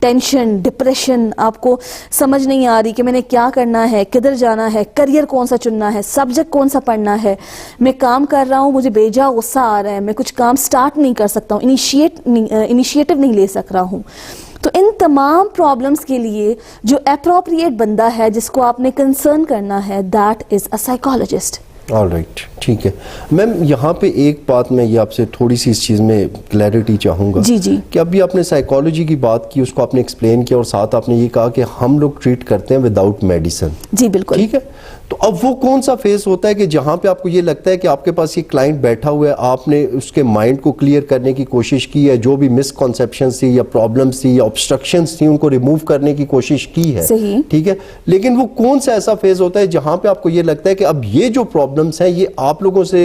Tension, depression, آپ کو سمجھ نہیں آ رہی کہ میں نے کیا کرنا ہے, کدھر جانا ہے, کریئر کون سا چننا ہے, سبجیکٹ کون سا پڑھنا ہے, میں کام کر رہا ہوں مجھے بے جا غصہ آ رہا ہے, میں کچھ کام سٹارٹ نہیں کر سکتا ہوں, انیشیٹو نہیں لے سک رہا ہوں. تو ان تمام پرابلمس کے لیے جو اپروپریٹ بندہ ہے جس کو آپ نے کنسرن کرنا ہے, that is a psychologist. All right, ٹھیک ہے میم. یہاں پہ ایک بات میں یہ آپ سے تھوڑی سی اس چیز میں کلیئرٹی چاہوں گا. جی کہ ابھی آپ نے سائیکالوجی کی بات کی, اس کو آپ نے ایکسپلین کیا, اور ساتھ آپ نے یہ کہا کہ ہم لوگ ٹریٹ کرتے ہیں وداؤٹ میڈیسن. جی بالکل. ٹھیک ہے, تو اب وہ کون سا فیز ہوتا ہے کہ جہاں پہ آپ کو یہ لگتا ہے کہ آپ کے پاس یہ کلائنٹ بیٹھا ہوا ہے, آپ نے اس کے مائنڈ کو کلیئر کرنے کی کوشش کی ہے, جو بھی مس کنسیپشنز تھی یا پرابلمس تھی یا obstructions تھی ان کو ریموو کرنے کی کوشش کی ہے. صحیح. ٹھیک ہے, لیکن وہ کون سا ایسا فیز ہوتا ہے جہاں پہ آپ کو یہ لگتا ہے کہ اب یہ جو پرابلمس ہیں یہ آپ لوگوں سے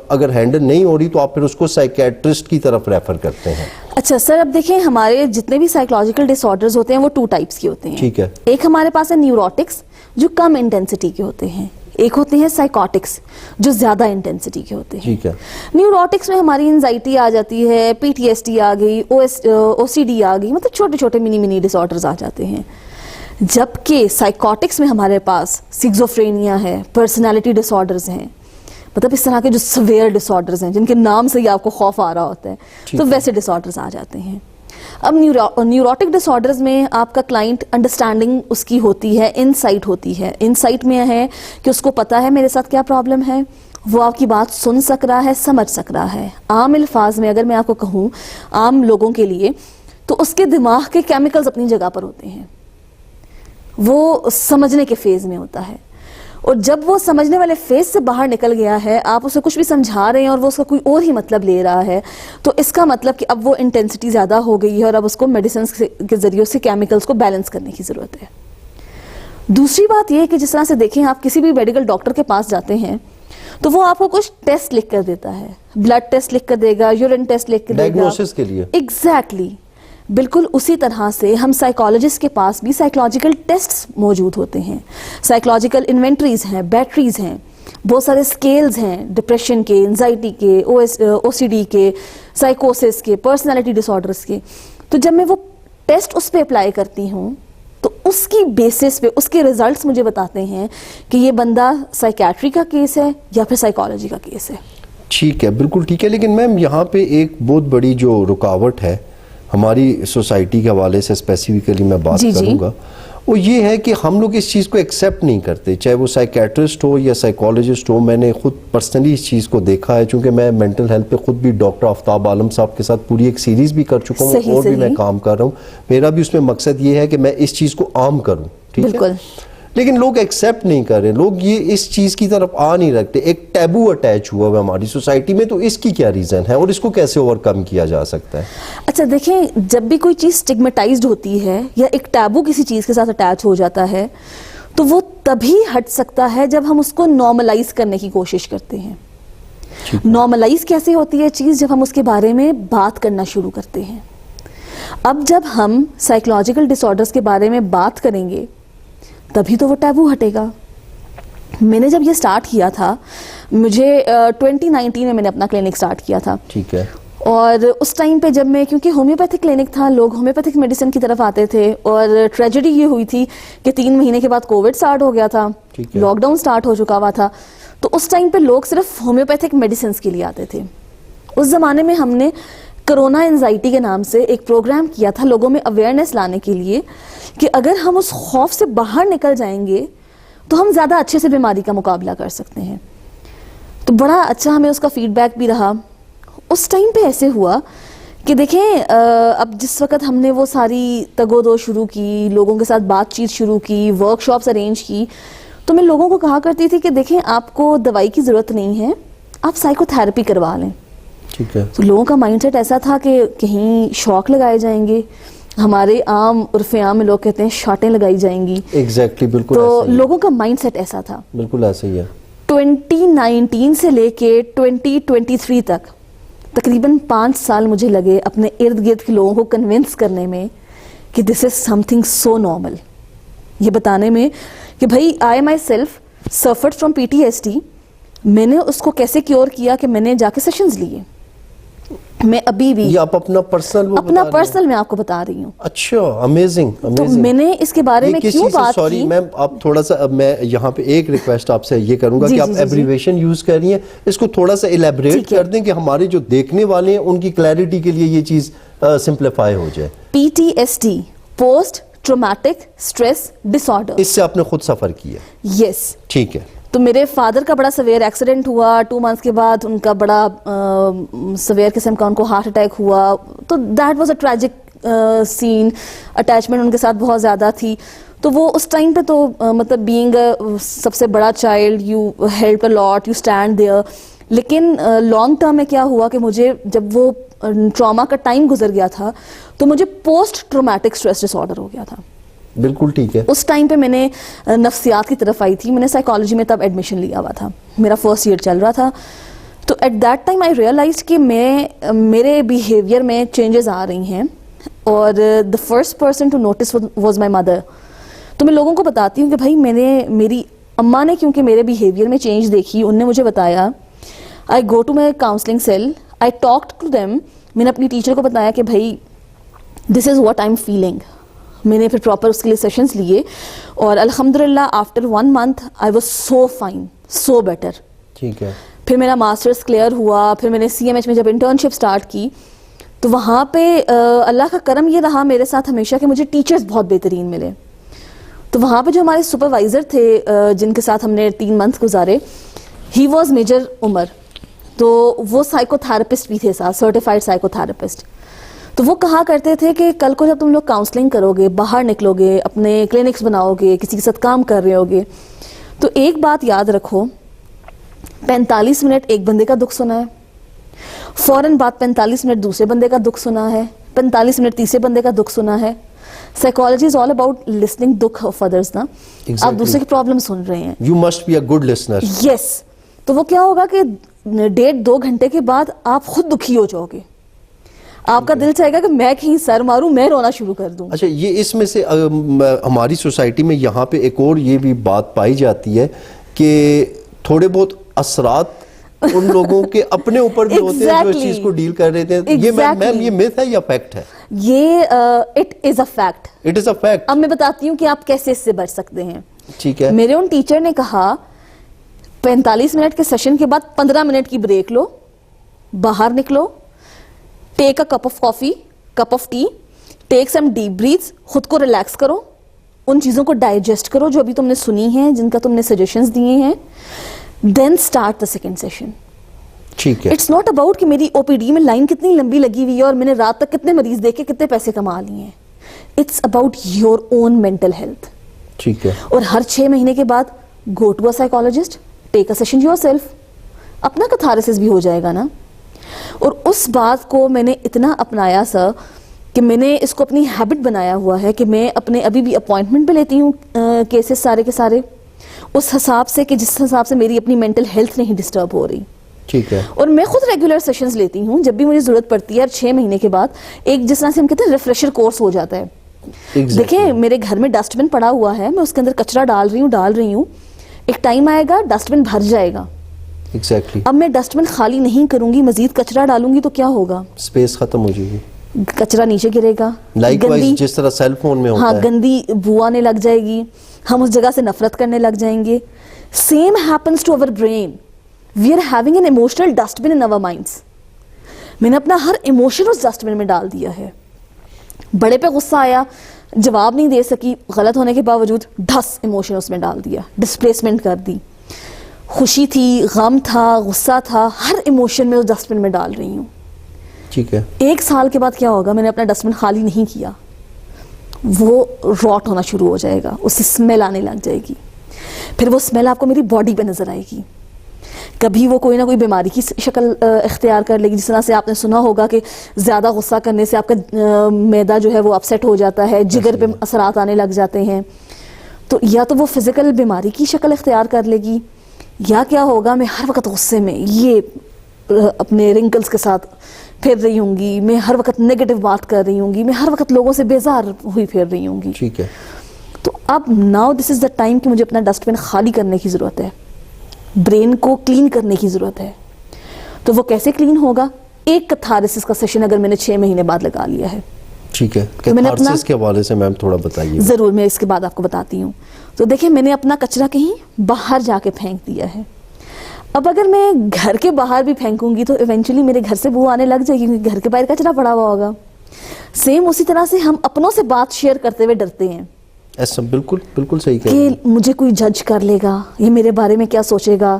اگر ہینڈل نہیں ہو رہی تو آپ پھر اس کو سائیکیٹرسٹ کی طرف ریفر کرتے ہیں؟ اچھا سر, اب دیکھیں ہمارے جتنے بھی سائیکولوجیکل ڈس آرڈرز ہوتے ہیں وہ 2 ٹائپس کے ہوتے ہیں. ٹھیک ہے. ایک ہمارے پاس ہے نیوروٹکس جو کم انٹینسٹی کے ہوتے ہیں, ایک ہوتے ہیں سائیکوٹکس جو زیادہ انٹینسٹی کے ہوتے ہیں. ٹھیک ہے. نیوروٹکس میں ہماری انزائٹی آ جاتی ہے, PTSD آ گئی, OCD آ گئی, مطلب چھوٹے چھوٹے منی ڈس آرڈرز آ جاتے ہیں. جبکہ سائیکوٹکس میں ہمارے پاس سکزوفرینیا ہے, پرسنالٹی ڈس آرڈرز ہیں, مطلب اس طرح کے جو سویئر ڈس آرڈرز ہیں جن کے نام سے ہی آپ کو خوف آ رہا ہوتا ہے, تو ویسے ڈس آرڈرز آ جاتے ہیں. اب نیوروٹک ڈس آرڈرز میں آپ کا کلائنٹ انڈرسٹینڈنگ اس کی ہوتی ہے, انسائٹ ہوتی ہے. انسائٹ میں ہے کہ اس کو پتا ہے میرے ساتھ کیا پرابلم ہے, وہ آپ کی بات سن سک رہا ہے, سمجھ سک رہا ہے. عام الفاظ میں اگر میں آپ کو کہوں عام لوگوں کے لیے, تو اس کے دماغ کے کیمیکلز اپنی جگہ پر ہوتے ہیں, وہ سمجھنے کے فیز میں ہوتا ہے. اور جب وہ سمجھنے والے فیز سے باہر نکل گیا ہے, آپ اسے کچھ بھی سمجھا رہے ہیں اور وہ اس کا کوئی اور ہی مطلب لے رہا ہے, تو اس کا مطلب کہ اب وہ انٹینسٹی زیادہ ہو گئی ہے اور اب اس کو میڈیسنز کے ذریعے سے کیمیکلز کو بیلنس کرنے کی ضرورت ہے. دوسری بات یہ ہے کہ جس طرح سے دیکھیں آپ کسی بھی میڈیکل ڈاکٹر کے پاس جاتے ہیں تو وہ آپ کو کچھ ٹیسٹ لکھ کر دیتا ہے, بلڈ ٹیسٹ لکھ کر دے گا, یورین ٹیسٹ لکھ کر دے گا ڈائگنوسس کے لیے. ایگزیکٹلی. بالکل اسی طرح سے ہم سائیکالوجسٹ کے پاس بھی سائیکولوجیکل ٹیسٹس موجود ہوتے ہیں, سائیکولوجیکل انوینٹریز ہیں, بیٹریز ہیں, بہت سارے اسکیلز ہیں ڈپریشن کے, انزائٹی کے, OCD کے, سائیکوسس کے, پرسنالٹی ڈس آرڈرز کے. تو جب میں وہ ٹیسٹ اس پہ اپلائی کرتی ہوں تو اس کی بیسس پہ اس کے ریزلٹس مجھے بتاتے ہیں کہ یہ بندہ سائیکیٹری کا کیس ہے یا پھر سائیکالوجی کا کیس ہے. ٹھیک ہے, بالکل ٹھیک ہے. لیکن میم یہاں پہ ایک بہت بڑی جو رکاوٹ ہے ہماری سوسائٹی کے حوالے سے اسپیسیفکلی میں بات کروں گا, وہ یہ ہے کہ ہم لوگ اس چیز کو ایکسیپٹ نہیں کرتے, چاہے وہ سائیکیٹرسٹ ہو یا سائیکالوجسٹ ہو. میں نے خود پرسنلی اس چیز کو دیکھا ہے, چونکہ میں مینٹل ہیلتھ پہ خود بھی ڈاکٹر آفتاب عالم صاحب کے ساتھ پوری ایک سیریز بھی کر چکا ہوں, اور بھی میں کام کر رہا ہوں. میرا بھی اس میں مقصد یہ ہے کہ میں اس چیز کو عام کروں. ٹھیک ہے, لیکن لوگ ایکسیپٹ نہیں کر رہے, لوگ یہ اس چیز کی طرف آ نہیں رکھتے. ایک ٹیبو اٹیچ ہوا ہے ہماری سوسائٹی میں, تو اس کی کیا ریزن ہے اور اس کو کیسے اوور کم کیا جا سکتا ہے؟ اچھا دیکھیں, جب بھی کوئی چیز سٹگمیٹائزڈ ہوتی ہے یا ایک ٹیبو کسی چیز کے ساتھ اٹیچ ہو جاتا ہے, تو وہ تبھی ہٹ سکتا ہے جب ہم اس کو نارملائز کرنے کی کوشش کرتے ہیں. نارملائز کیسے ہوتی ہے چیز؟ جب ہم اس کے بارے میں بات کرنا شروع کرتے ہیں. اب جب ہم سائیکولوجیکل ڈس آرڈرز کے بارے میں بات کریں گے تبھی تو وہ ٹیبو ہٹے گا. میں نے جب یہ سٹارٹ کیا تھا, مجھے 2019 میں نے اپنا کلینک سٹارٹ کیا تھا. ٹھیک ہے. اور اس ٹائم پہ جب میں, کیونکہ ہومیوپیتھک کلینک تھا, لوگ ہومیوپیتھک میڈیسن کی طرف آتے تھے, اور ٹریجڈی یہ ہوئی تھی کہ 3 مہینے کے بعد کووڈ سٹارٹ ہو گیا تھا, لاک ڈاؤن سٹارٹ ہو چکا ہوا تھا. تو اس ٹائم پہ لوگ صرف ہومیوپیتھک میڈیسنس کے لیے آتے تھے. اس زمانے میں ہم نے کرونا انزائٹی کے نام سے ایک پروگرام کیا تھا لوگوں میں اویئرنیس لانے کے لیے کہ اگر ہم اس خوف سے باہر نکل جائیں گے تو ہم زیادہ اچھے سے بیماری کا مقابلہ کر سکتے ہیں. تو بڑا اچھا ہمیں اس کا فیڈ بیک بھی رہا. اس ٹائم پہ ایسے ہوا کہ دیکھیں, اب جس وقت ہم نے وہ ساری تگ و دو شروع کی, لوگوں کے ساتھ بات چیت شروع کی, ورک شاپس ارینج کی, تو میں لوگوں کو کہا کرتی تھی کہ دیکھیں آپ کو دوائی کی ضرورت نہیں ہے, آپ سائیکو تھراپی کروا لیں. ٹھیک ہے. تو لوگوں کا مائنڈ سیٹ ایسا تھا کہ کہیں شوق لگائے جائیں گے, ہمارے عام عرف عام میں لوگ کہتے ہیں شاٹیں لگائی جائیں گی. ایگزیکٹلی, بالکل. تو لوگوں کا مائنڈ سیٹ ایسا تھا. بالکل ایسا ہی ہے. 2019 سے لے کے 2023 تک تقریباً 5 سال مجھے لگے اپنے ارد گرد کے لوگوں کو کنونس کرنے میں کہ دس از سم تھنگ سو نارمل, یہ بتانے میں کہ بھائی I myself suffered from PTSD. میں نے اس کو کیسے کیور کیا کہ میں نے جا کے سیشنز لیے, میں ابھی بھی یہ آپ اپنا پرسنل اپنا پرسنل میں آپ کو بتا رہی ہوں. اچھا امیزنگ. تو میں نے اس کے بارے میں کیوں بات سوری کی, میم آپ تھوڑا سا, میں یہاں پہ ایک ریکویسٹ آپ سے یہ کروں گا کہ آپ ایبریویشن یوز کر رہی ہیں, اس کو تھوڑا سا الیبریٹ کر دیں کہ ہمارے جو دیکھنے والے ہیں ان کی کلیئرٹی کے لیے یہ چیز سمپلیفائی ہو جائے. PTSD, post traumatic stress disorder. اس سے آپ نے خود سفر کیا؟ یس. ٹھیک ہے. تو میرے فادر کا بڑا سویئر ایکسیڈنٹ ہوا, 2 months کے بعد ان کا بڑا سویئر قسم کا ان کو ہارٹ اٹیک ہوا. تو that was a tragic scene. Attachment ان کے ساتھ بہت زیادہ تھی. تو وہ اس ٹائم پہ تو مطلب بینگ سب سے بڑا child you help a lot, you stand there. لیکن لانگ ٹرم میں کیا ہوا کہ مجھے جب وہ ٹراما کا ٹائم گزر گیا تھا تو مجھے post traumatic stress disorder ہو گیا تھا. بالکل ٹھیک ہے. اس ٹائم پہ میں نے نفسیات کی طرف آئی تھی. میں نے سائیکالوجی میں تب ایڈمیشن لیا ہوا تھا, میرا فرسٹ ایئر چل رہا تھا. تو at that time I realize کہ میرے بیہیویئر میں چینجز آ رہی ہیں, اور the first person to notice was my mother. تو میں لوگوں کو بتاتی ہوں کہ بھائی میری اماں نے کیونکہ میرے بیہیویئر میں چینج دیکھی, ان نے مجھے بتایا. I go to my counselling cell, I talk to them. میں نے اپنی ٹیچر کو بتایا کہ بھائی this is what I am feeling. میں نے پھر پراپر اس کے لیے سیشنز لیے, اور الحمدللہ after 1 month I was so fine, so better. ٹھیک ہے. پھر میرا ماسٹرز کلیئر ہوا. پھر میں نے CMH میں جب انٹرنشپ اسٹارٹ کی تو وہاں پہ اللہ کا کرم یہ رہا میرے ساتھ ہمیشہ کہ مجھے ٹیچرز بہت بہترین ملے. تو وہاں پہ جو ہمارے سپروائزر تھے جن کے ساتھ ہم نے 3 months گزارے, ہی واز میجر عمر. تو وہ سائیکو تھراپسٹ بھی تھے ساتھ, سرٹیفائڈ سائیکو تھراپسٹ. تو وہ کہا کرتے تھے کہ کل کو جب تم لوگ کاؤنسلنگ کرو گے, باہر نکلو گے, اپنے کلینکس بناؤ گے, کسی کے ساتھ کام کر رہے ہوگے, تو ایک بات یاد رکھو, 45 منٹ ایک بندے کا دکھ سنا ہے, فوراً بعد 45 منٹ دوسرے بندے کا دکھ سنا ہے, 45 منٹ تیسرے بندے کا دکھ سنا ہے. Psychology is all about listening دکھ آف ادرز نا. آپ دوسرے کی پرابلم سن رہے ہیں. You must be a good listener. Yes. تو وہ کیا ہوگا کہ 1.5-2 گھنٹے کے بعد آپ خود دکھی ہو جاؤ گے. آپ کا دل چاہے گا کہ میں کہیں سر ماروں, میں رونا شروع کر دوں. اچھا, یہ اس میں سے ہماری سوسائٹی میں یہاں پہ ایک اور یہ بھی بات پائی جاتی ہے کہ تھوڑے بہت اثرات ان لوگوں کے اپنے اوپر بھی ہوتے ہیں جو اس چیز کو ڈیل کر رہے تھے. یہ میم یہ myth ہے یا فیکٹ ہے؟ یہ it is a fact. It is a fact. اب میں بتاتی ہوں کہ آپ کیسے اس سے بچ سکتے ہیں. ٹھیک ہے. میرے ان ٹیچر نے کہا 45 منٹ کے سیشن کے بعد 15 منٹ کی بریک لو, باہر نکلو, take a cup of coffee, cup of tea, take some deep breaths, خود کو ریلیکس کرو, ان چیزوں کو ڈائجسٹ کرو جو ابھی تم نے سنی ہیں, جن کا تم نے سجیشنز دیے ہیں. Then start the second session. ٹھیک ہے. اٹس ناٹ اباؤٹ کہ میری OPD میں لائن کتنی لمبی لگی ہوئی ہے اور میں نے رات تک کتنے مریض دیکھ کے کتنے پیسے کما لیے ہیں. It's about your own mental health. ٹھیک ہے. اور ہر 6 مہینے کے بعد go to a psychologist, take a session yourself. اپنا کتھارسس بھی ہو جائے گا نا. اور اس بات کو میں نے اتنا اپنایا سر کہ میں نے اس کو اپنی ہیبٹ بنایا ہوا ہے کہ میں اپنے ابھی بھی اپوائنٹمنٹ پہ لیتی ہوں کیسز سارے کے سارے اس حساب سے کہ جس حساب سے میری اپنی مینٹل ہیلتھ نہیں ڈسٹرب ہو رہی. ٹھیک ہے. اور میں خود ریگولر سیشنز لیتی ہوں جب بھی مجھے ضرورت پڑتی ہے. اور 6 مہینے کے بعد ایک جس طرح سے ہم کہتے ہیں ریفریشر کورس ہو جاتا ہے. دیکھیں میرے گھر میں ڈسٹ بن پڑا ہوا ہے, میں اس کے اندر کچرا ڈال رہی ہوں. ایک ٹائم آئے گا ڈسٹ بن بھر جائے گا. ایگزیکٹلی. اب میں ڈسٹ بن خالی نہیں کروں گی, مزید کچرا ڈالوں گی تو کیا ہوگا؟ اسپیس ختم ہو جائے گی, کچرا نیچے گرے گا. لائک وائز جس طرح سیل فون میں ہوتا ہے. ہاں, گندی بو آنے لگ جائے گی, ہم اس جگہ سے نفرت کرنے لگ جائیں گے. Same happens to our brain. We are having an emotional dustbin in our minds. میں نے اپنا ہر ایموشن اس ڈسٹ بن میں ڈال دیا ہے. بڑے پہ غصہ آیا, جواب نہیں دے سکی, غلط ہونے کے باوجود ڈھس ایموشن اس میں ڈال دیا, ڈسپلیسمنٹ کر دی. خوشی تھی, غم تھا, غصہ تھا, ہر ایموشن میں اس ڈسٹ بن میں ڈال رہی ہوں. ٹھیک ہے. 1 سال کے بعد کیا ہوگا؟ میں نے اپنا ڈسٹ بن خالی نہیں کیا, وہ راٹ ہونا شروع ہو جائے گا, اس سے اسمیل آنے لگ جائے گی. پھر وہ اسمیل آپ کو میری باڈی پہ نظر آئے گی. کبھی وہ کوئی نہ کوئی بیماری کی شکل اختیار کر لے گی. جس طرح سے آپ نے سنا ہوگا کہ زیادہ غصہ کرنے سے آپ کا معدہ جو ہے وہ اپسیٹ ہو جاتا ہے, جگر پہ اثرات آنے لگ جاتے ہیں. تو یا تو وہ فزیکل بیماری کی شکل اختیار کر لے گی, یا کیا ہوگا میں ہر وقت غصے میں یہ اپنے رنکلز کے ساتھ پھر رہی ہوں گی, میں ہر وقت نیگیٹو بات کر رہی ہوں گی, میں ہر وقت لوگوں سے بیزار ہوئی پھر رہی ہوں گی. ٹھیک ہے. تو اب now this is the time کہ مجھے اپنا ڈسٹ بن خالی کرنے کی ضرورت ہے, برین کو کلین کرنے کی ضرورت ہے. تو وہ کیسے کلین ہوگا؟ ایک کتھارسس کا سیشن اگر میں نے 6 مہینے بعد لگا لیا ہے. ٹھیک ہے, تو میں نے اپنا کیتھارسس کے حوالے سے میم تھوڑا بتائیے. ضرور, میں اس کے بعد آپ کو بتاتی ہوں. تو دیکھیں, میں نے اپنا کچرا کہیں باہر جا کے پھینک دیا ہے. اب اگر میں گھر کے باہر بھی پھینکوں گی تو ایونچولی میرے گھر سے بو آنے لگ جائے گی, کیونکہ گھر کے باہر کچرا پڑا ہوا ہوگا. سیم اسی طرح سے ہم اپنوں سے بات شیئر کرتے ہوئے ڈرتے ہیں. ایسا بالکل بالکل صحیح کہہ کہ مجھے کوئی جج کر لے گا, یہ میرے بارے میں کیا سوچے گا.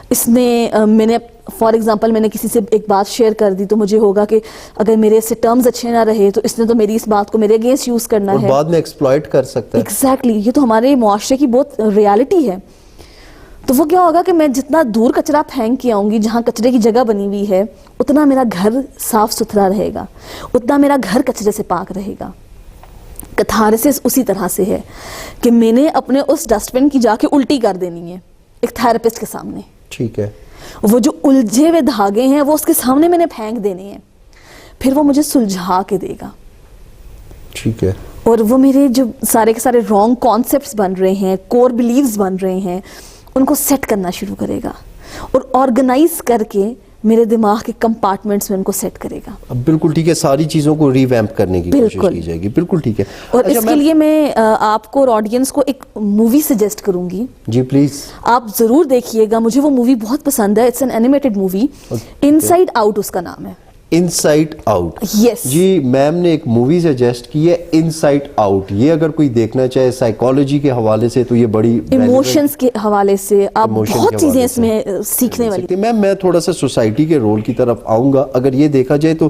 اس نے میں نے فار ایگزامپل میں نے کسی سے ایک بات شیئر کر دی تو مجھے ہوگا کہ اگر میرے سے ٹرمز اچھے نہ رہے تو اس نے تو میری اس بات کو میرے اگینسٹ یوز کرنا ہے, اور بعد میں ایکسپلائٹ کر سکتا ہے. ایگزیکٹلی, یہ تو ہمارے معاشرے کی بہت ریالٹی ہے. تو وہ کیا ہوگا کہ میں جتنا دور کچرا پھینک کے آؤں گی, جہاں کچرے کی جگہ بنی ہوئی ہے, اتنا میرا گھر صاف ستھرا رہے گا, اتنا میرا گھر کچرے سے پاک رہے گا. کتھارسس اسی طرح سے ہے کہ میں نے اپنے اس ڈسٹ بن کی جا کے الٹی کر دینی ہے ایک تھراپسٹ کے سامنے. ٹھیک ہے, وہ جو الجھے ہوئے دھاگے ہیں وہ اس کے سامنے میں نے پھینک دینے ہیں, پھر وہ مجھے سلجھا کے دے گا. ٹھیک ہے, اور وہ میرے جو سارے کے سارے رانگ کانسیپٹس بن رہے ہیں, کور بلیفز بن رہے ہیں, ان کو سیٹ کرنا شروع کرے گا اور آرگنائز کر کے میرے دماغ کے کمپارٹمنٹس میں ان کو سیٹ کرے گا. اب بالکل ٹھیک ہے, ساری چیزوں کو ریویمپ کرنے کی کوشش کی جائے گی. بالکل ٹھیک ہے. اور اس کے لیے میں آپ کو اور آڈینس کو ایک مووی سجیسٹ کروں گی. جی پلیز, آپ ضرور دیکھیے گا, مجھے وہ مووی بہت پسند ہے. It's an animated movie, inside out اس کا نام ہے. ان سائڈ آؤٹ, یس جی میم نے ایک مووی سجیسٹ کی ہے ان سائڈ آؤٹ. یہ اگر کوئی دیکھنا چاہے سائیکالوجی کے حوالے سے تو یہ بڑی ایموشنز کے حوالے سے آپ بہت چیزیں اس میں سیکھنے والی. میم میں تھوڑا سا سوسائٹی کے رول کی طرف آؤں گا. اگر یہ دیکھا جائے تو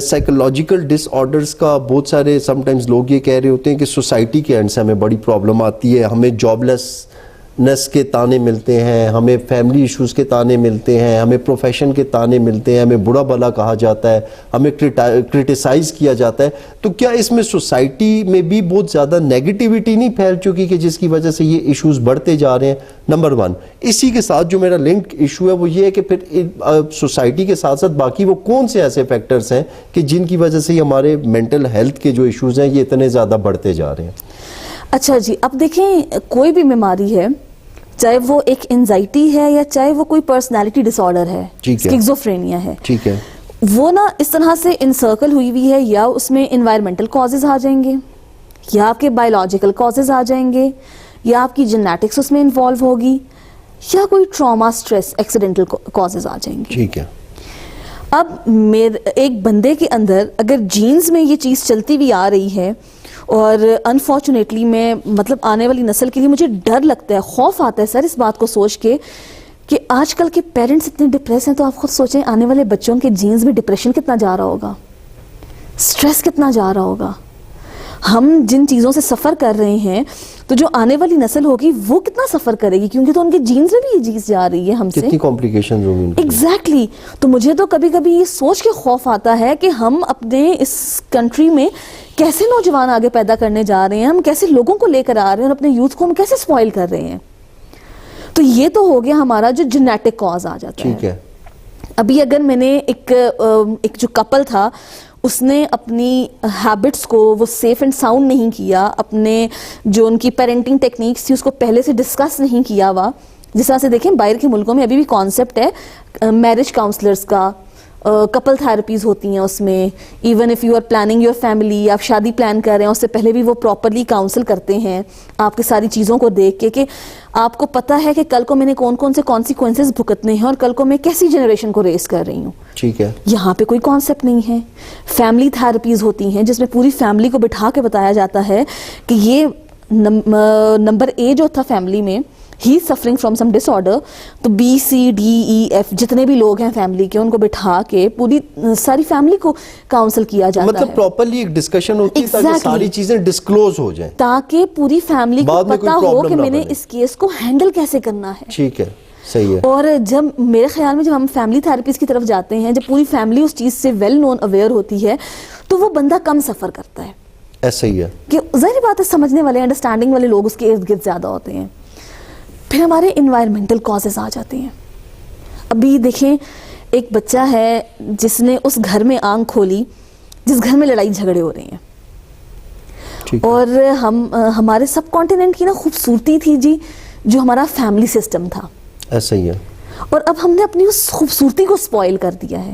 سائیکولوجیکل ڈس آرڈرز کا بہت سارے سم ٹائمز لوگ یہ کہہ رہے ہوتے ہیں کہ سوسائٹی کے اینڈ سے ہمیں بڑی پرابلم آتی ہے, ہمیں جاب لیسنس کے تانے ملتے ہیں, ہمیں فیملی ایشوز کے تانے ملتے ہیں, ہمیں پروفیشن کے تانے ملتے ہیں, ہمیں برا بھلا کہا جاتا ہے, ہمیں کرٹیسائز کیا جاتا ہے. تو کیا اس میں سوسائٹی میں بھی بہت زیادہ نیگیٹیوٹی نہیں پھیل چکی کہ جس کی وجہ سے یہ ایشوز بڑھتے جا رہے ہیں؟ نمبر 1. اسی کے ساتھ جو میرا لنک ایشو ہے وہ یہ ہے کہ پھر سوسائٹی کے ساتھ ساتھ باقی وہ کون سے ایسے فیکٹرز ہیں کہ جن کی وجہ سے یہ ہمارے مینٹل ہیلتھ کے جو ایشوز ہیں یہ اتنے زیادہ بڑھتے جا رہے ہیں؟ اچھا جی, اب دیکھیں, کوئی بھی بیماری ہے, چاہے وہ ایک انزائٹی ہے یا چاہے وہ کوئی پرسنالٹی ڈس آرڈر ہے, اسکیزوفرینیا ہے, ٹھیک ہے, وہ نا اس طرح سے انسرکل ہوئی ہوئی ہے. یا اس میں انوائرمنٹل کازز آ جائیں گے, یا آپ کے بایولوجیکل کازز آ جائیں گے, یا آپ کی جینیٹکس اس میں انوالو ہوگی, یا کوئی ٹراما, اسٹریس, ایکسیڈنٹل کازز آ جائیں گے. ٹھیک ہے. اب ایک بندے کے اندر اگر جینز میں یہ چیز چلتی ہوئی آ رہی ہے, اور انفارچونیٹلی میں مطلب آنے والی نسل کے لیے مجھے ڈر لگتا ہے, خوف آتا ہے سر اس بات کو سوچ کے کہ آج کل کے پیرنٹس اتنے ڈپریس ہیں. تو آپ خود سوچیں آنے والے بچوں کے جینز میں ڈپریشن کتنا جا رہا ہوگا, سٹریس کتنا جا رہا ہوگا. ہم جن چیزوں سے سفر کر رہے ہیں تو جو آنے والی نسل ہوگی وہ کتنا سفر کرے گی, کیونکہ تو ان کے جینز میں بھی یہ چیز جا رہی ہے ہم سے. کتنی کمپلیکیشنز ہوں گی. ایگزیکٹلی. تو مجھے تو کبھی کبھی یہ سوچ کے خوف آتا ہے کہ ہم اپنے اس کنٹری میں کیسے نوجوان آگے پیدا کرنے جا رہے ہیں, ہم کیسے لوگوں کو لے کر آ رہے ہیں اور اپنے یوتھ کو ہم کیسے سپوائل کر رہے ہیں. تو یہ تو ہو گیا ہمارا جو جینیٹک کاز آ جاتا ہے. ٹھیک ہے. ابھی اگر میں نے ایک جو کپل تھا اس نے اپنی ہیبٹس کو وہ سیف اینڈ ساؤنڈ نہیں کیا, اپنے جو ان کی پیرنٹنگ ٹیکنیکس تھی اس کو پہلے سے ڈسکس نہیں کیا ہوا. جس طرح سے دیکھیں باہر کے ملکوں میں ابھی بھی کانسیپٹ ہے میرج کاؤنسلرز کا, کپل تھراپیز ہوتی ہیں اس میں. Even if you are planning your family, آپ شادی پلان کر رہے ہیں اس سے پہلے بھی وہ پراپرلی کاؤنسل کرتے ہیں آپ کی ساری چیزوں کو دیکھ کے کہ آپ کو پتہ ہے کہ کل کو میں نے کون کون سے کانسیکوینسز بھگتنے ہیں اور کل کو میں کیسی جنریشن کو ریس کر رہی ہوں. ٹھیک ہے. یہاں پہ کوئی کانسیپٹ نہیں ہے. فیملی تھراپیز ہوتی ہیں جس میں پوری فیملی کو بٹھا کے بتایا جاتا ہے کہ یہ نمبر اے جو تھا فیملی میں, he suffering from some disorder, تو B C D E F جتنے بھی لوگ ہیں فیملی کے ان کو بٹھا کے پوری ساری فیملی کو کاؤنسل کیا جاتا ہے. مطلب پراپرلی ایک ڈسکشن ہوتی ہے تاکہ ساری چیزیں ڈسکلوز ہو جائیں, تاکہ پوری فیملی کو پتہ ہو کہ میں نے اس کیس کو ہینڈل کیسے کرنا ہے. ٹھیک ہے, صحیح ہے. اور جب میرے خیال میں جب ہم فیملی تھراپیز کی طرف جاتے ہیں, جب پوری فیملی اس چیز سے ویل نون اویئر ہوتی ہے تو وہ بندہ کم سفر کرتا ہے. ایسا ہی ہے کہ ظاہر بات ہے سمجھنے والے, انڈرسٹینڈنگ والے لوگ اس کے ارد گرد زیادہ ہوتے ہیں. پھر ہمارے انوائرمنٹل کازز آ جاتے ہیں. ابھی دیکھیں ایک بچہ ہے جس نے اس گھر میں آنکھ کھولی جس گھر میں لڑائی جھگڑے ہو رہے ہیں, اور ہمارے سب کانٹیننٹ کی نا خوبصورتی تھی جی جو ہمارا فیملی سسٹم تھا. ایسا ہی ہے. اور اب ہم نے اپنی اس خوبصورتی کو سپوائل کر دیا ہے.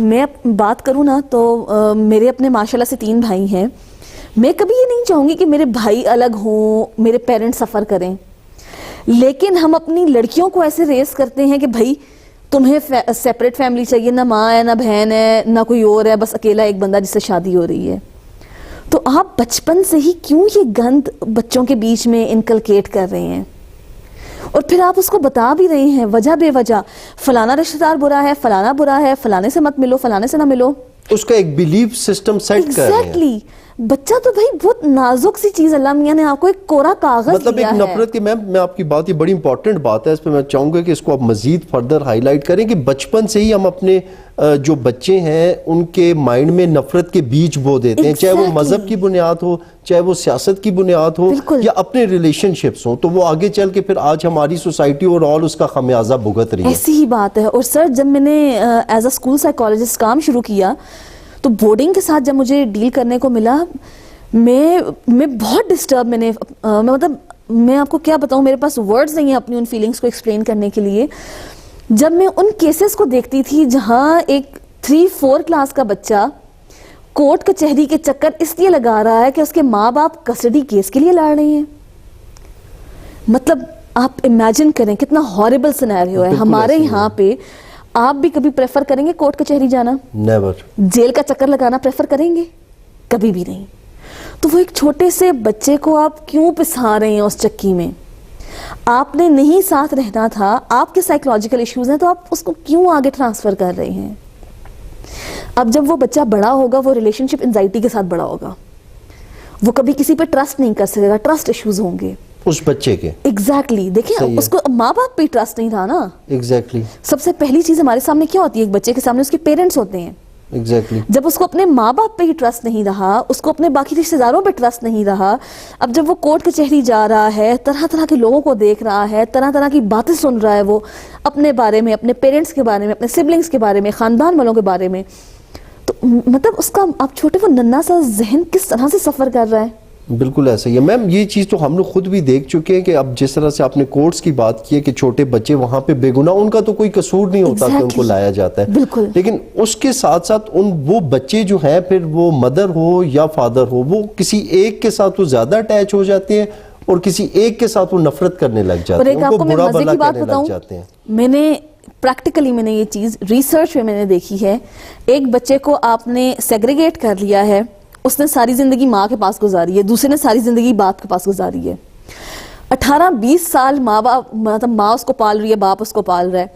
میں بات کروں نا تو میرے اپنے ماشاء اللہ سے 3 بھائی ہیں. میں کبھی یہ نہیں چاہوں گی کہ میرے بھائی الگ ہوں, میرے پیرنٹس سفر کریں, لیکن ہم اپنی لڑکیوں کو ایسے ریز کرتے ہیں کہ بھائی تمہیں سیپریٹ فیملی چاہیے, نہ ماں ہے نہ بہن ہے نہ کوئی اور ہے, بس اکیلا ایک بندہ جس سے شادی ہو رہی ہے. تو آپ بچپن سے ہی کیوں یہ گند بچوں کے بیچ میں انکلکیٹ کر رہے ہیں, اور پھر آپ اس کو بتا بھی رہے ہیں وجہ بے وجہ, فلانا رشتہ دار برا ہے, فلانا برا ہے, فلانے سے مت ملو, فلانے سے نہ ملو. اس کا ایک بیلیف سسٹم سیٹ کر رہے ہیں. ایگزیکٹلی. بچہ تو بھائی بہت نازک سی چیز, اللہ میاں نے آپ کو ایک کوڑا کاغذ مطلب دیا ایک ہے. نفرت کی, میں آپ کی بات, یہ بڑی امپورٹنٹ بات ہے, اس پہ میں چاہوں گا کہ اس کو آپ مزید فردر ہائی لائٹ کریں کہ بچپن سے ہی ہم اپنے جو بچے ہیں ان کے مائنڈ میں نفرت کے بیج بو دیتے ہیں, چاہے وہ مذہب کی بنیاد ہو, چاہے وہ سیاست کی بنیاد ہو, یا اپنے ریلیشن شپس ہوں, تو وہ آگے چل کے پھر آج ہماری سوسائٹی اور آل اس کا خمیازہ بھگت رہی ہے. ایسی ہی بات ہے. اور سر جب میں نے ایز اے اسکول سائیکالوجسٹ کام شروع کیا تو بورڈنگ کے ساتھ جب مجھے ڈیل کرنے کو ملا, میں بہت ڈسٹرب, مطلب میں آپ کو کیا بتاؤں, میرے پاس ورڈز نہیں ہیں اپنی ان فیلنگز کو ایکسپلین کرنے کے لیے. جب میں ان کیسز کو دیکھتی تھی جہاں ایک 3-4 کلاس کا بچہ کورٹ کچہری کے چکر اس لیے لگا رہا ہے کہ اس کے ماں باپ کسٹڈی کیس کے لیے لڑ رہے ہیں, مطلب آپ امیجن کریں کتنا ہاربل سینیریو ہے. ہمارے یہاں پہ آپ بھی کبھی پریفر کریں گے کورٹ کچہری جانا؟ نیور. جیل کا چکر لگانا پریفر کریں گے؟ کبھی بھی نہیں. تو وہ ایک چھوٹے سے بچے کو آپ کیوں پسا رہے ہیں اس چکی میں؟ آپ نے نہیں ساتھ رہنا تھا, آپ کے سائیکولوجیکل ایشوز ہیں, تو آپ اس کو کیوں آگے ٹرانسفر کر رہے ہیں؟ اب جب وہ بچہ بڑا ہوگا, وہ ریلیشن شپ انزائٹی کے ساتھ بڑا ہوگا, وہ کبھی کسی پہ ٹرسٹ نہیں کر سکے گا, ٹرسٹ ایشوز ہوں گے اس بچے کے. ایگزیکٹلی. دیکھیں اس کو ماں باپ پہ ٹرسٹ نہیں تھا نا. ایگزیکٹلی. سب سے پہلی چیز ہمارے سامنے کیا ہوتی ہے, ایک بچے کے سامنے اس کے پیرنٹس ہوتے ہیں. Exactly. جب اس کو اپنے ماں باپ پہ ہی ٹرسٹ نہیں رہا, اس کو اپنے باقی رشتہ داروں پہ ٹرسٹ نہیں رہا, اب جب وہ کورٹ کچہری جا رہا ہے, طرح طرح کے لوگوں کو دیکھ رہا ہے, طرح طرح کی باتیں سن رہا ہے, وہ اپنے بارے میں, اپنے پیرنٹس کے بارے میں, اپنے سبلنگس کے بارے میں, خاندان والوں کے بارے میں, تو مطلب اس کا اب چھوٹے وہ ننھا سا ذہن کس طرح سے سفر کر رہا ہے. بالکل ایسا ہی ہے میم. یہ چیز تو ہم لوگ خود بھی دیکھ چکے ہیں کہ اب جس طرح سے آپ نے کورٹس کی بات کی ہے کہ چھوٹے بچے وہاں پہ بے گناہ, ان کا تو کوئی قصور نہیں ہوتا کہ ان کو لایا جاتا ہے. بالکل. لیکن اس کے ساتھ ساتھ وہ بچے جو ہیں, پھر وہ مدر ہو یا فادر ہو, وہ کسی ایک کے ساتھ وہ زیادہ اٹیچ ہو جاتے ہیں اور کسی ایک کے ساتھ وہ نفرت کرنے لگ جاتے ہیں, ان کو برا بھلا کہنے لگ جاتے ہیں. میں نے پریکٹیکلی میں نے یہ چیز ریسرچ میں نے دیکھی ہے. ایک بچے کو آپ نے سیگریگیٹ کر لیا ہے, اس نے ساری زندگی ماں کے پاس گزاری ہے, دوسرے نے ساری زندگی باپ کے پاس گزاری ہے. 18-20 سال ماں باپ, مطلب ماں اس کو پال رہی ہے, باپ اس کو پال رہا ہے,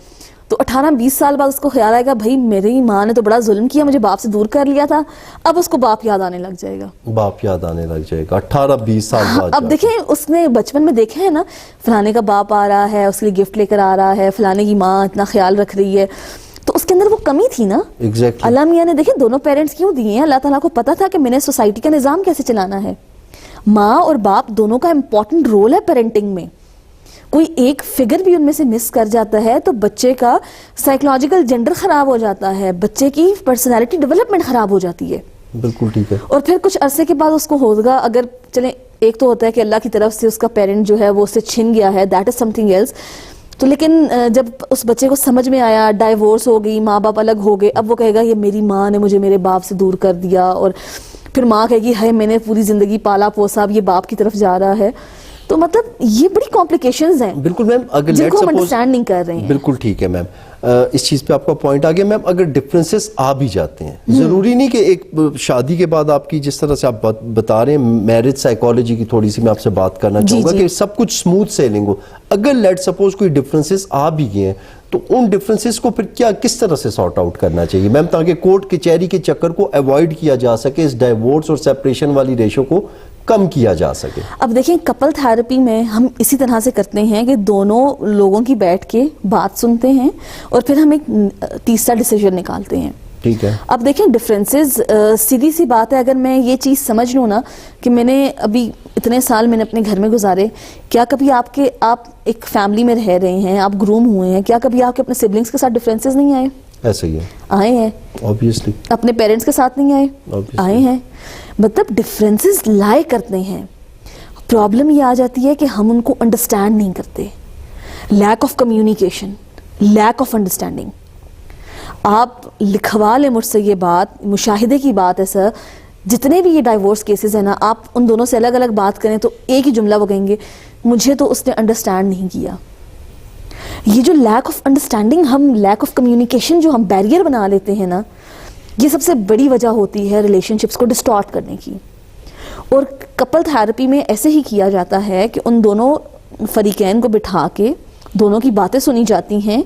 تو 18-20 سال بعد اس کو خیال آئے گا بھائی میری ماں نے تو بڑا ظلم کیا, مجھے باپ سے دور کر لیا تھا, اب اس کو باپ یاد آنے لگ جائے گا. باپ یاد آنے لگ جائے گا 18-20 سال بعد. اب دیکھیں اس نے بچپن میں دیکھا ہے نا, فلانے کا باپ آ رہا ہے, اس کے لیے گفٹ لے کر آ رہا ہے, فلانے کی ماں اتنا خیال رکھ رہی ہے, تو اس کے اندر وہ کمی تھی نا. اللہ میاں نے دیکھیں دونوں پیرنٹس کیوں دیے ہیں, اللہ تعالیٰ کو پتا تھا کہ میں نے سوسائٹی کا نظام کیسے چلانا ہے. ماں اور باپ دونوں کا امپورٹنٹ رول ہے پیرنٹنگ میں. کوئی ایک فگر بھی ان میں سے مس کر جاتا ہے تو بچے کا سائیکولوجیکل جنڈر خراب ہو جاتا ہے, بچے کی پرسنالٹی ڈیولپمنٹ خراب ہو جاتی ہے. بالکل ٹھیک ہے. اور پھر کچھ عرصے کے بعد اس کو ہوگا, اگر چلیں ایک تو ہوتا ہے کہ اللہ کی طرف سے اس کا پیرنٹ جو ہے وہ اس سے چھن گیا ہے, that is something else. تو لیکن جب اس بچے کو سمجھ میں آیا, ڈائیورس ہو گئی, ماں باپ الگ ہو گئے, اب وہ کہے گا یہ میری ماں نے مجھے میرے باپ سے دور کر دیا, اور پھر ماں کہے گی ہے میں نے پوری زندگی پالا پوسا, اب یہ باپ کی طرف جا رہا ہے. تو مطلب یہ بڑی کمپلیکیشنز ہیں بالکل میم, اگر جن کو ہم انڈرسٹینڈ نہیں کر رہے ہیں. بالکل ٹھیک ہے میم, اس چیز پہ آپ کا پوائنٹ آ گیا میم. اگر ڈفرینسز آ بھی جاتے ہیں, ضروری نہیں کہ ایک شادی کے بعد آپ کی جس طرح سے آپ بتا رہے ہیں میرج سائیکالوجی کی تھوڑی سی میں آپ سے بات کرنا چاہوں گا کہ سب کچھ اسموتھ سیلنگ ہو. اگر لیٹ سپوز کوئی ڈفرینسز آ بھی گئے ہیں تو ان ڈفرینسز کو پھر کس طرح سے سارٹ آؤٹ کرنا چاہیے میم, تاکہ کورٹ کچہری کے چکر کو ایوائڈ کیا جا سکے, اس ڈائیورس اور سیپریشن والی ریشو کو کم کیا جا سکے. اب دیکھیں کپل تھراپی میں ہم اسی طرح سے کرتے ہیں کہ دونوں لوگوں کی بیٹھ کے بات سنتے ہیں اور پھر ہم ایک تیسرا ڈیسیژن نکالتے ہیں. ٹھیک ہے. اب دیکھیں ڈفرینسز, سیدھی سی بات ہے, اگر میں یہ چیز سمجھ لوں نا کہ میں نے ابھی اتنے سال میں نے اپنے گھر میں گزارے, کیا کبھی آپ ایک فیملی میں رہ رہے ہیں, آپ گروم ہوئے ہیں, کیا کبھی آپ کے اپنے سبلنگس کے ساتھ ڈفرینسز نہیں آئے؟ ایسا ہی ہے, آئے ہیں. obviously. اپنے پیرنٹس کے ساتھ نہیں آئے؟ آئے ہیں. مطلب ڈفرینسز لائے کرتے ہیں. پرابلم یہ آ جاتی ہے کہ ہم ان کو انڈرسٹینڈ نہیں کرتے. Lack of communication, lack of understanding. آپ لکھوا لیں مجھ سے یہ بات, مشاہدے کی بات ہے سر, جتنے بھی یہ ڈائیورس کیسز ہیں نا, آپ ان دونوں سے الگ الگ بات کریں تو ایک ہی جملہ وہ کہیں گے, مجھے تو اس نے انڈرسٹینڈ نہیں کیا. یہ جو لیک آف انڈرسٹینڈنگ, ہم لیک آف کمیونیکیشن جو ہم بیریئر بنا لیتے ہیں نا, یہ سب سے بڑی وجہ ہوتی ہے ریلیشن شپس کو ڈسٹارٹ کرنے کی. اور کپل تھراپی میں ایسے ہی کیا جاتا ہے کہ ان دونوں فریقین کو بٹھا کے دونوں کی باتیں سنی جاتی ہیں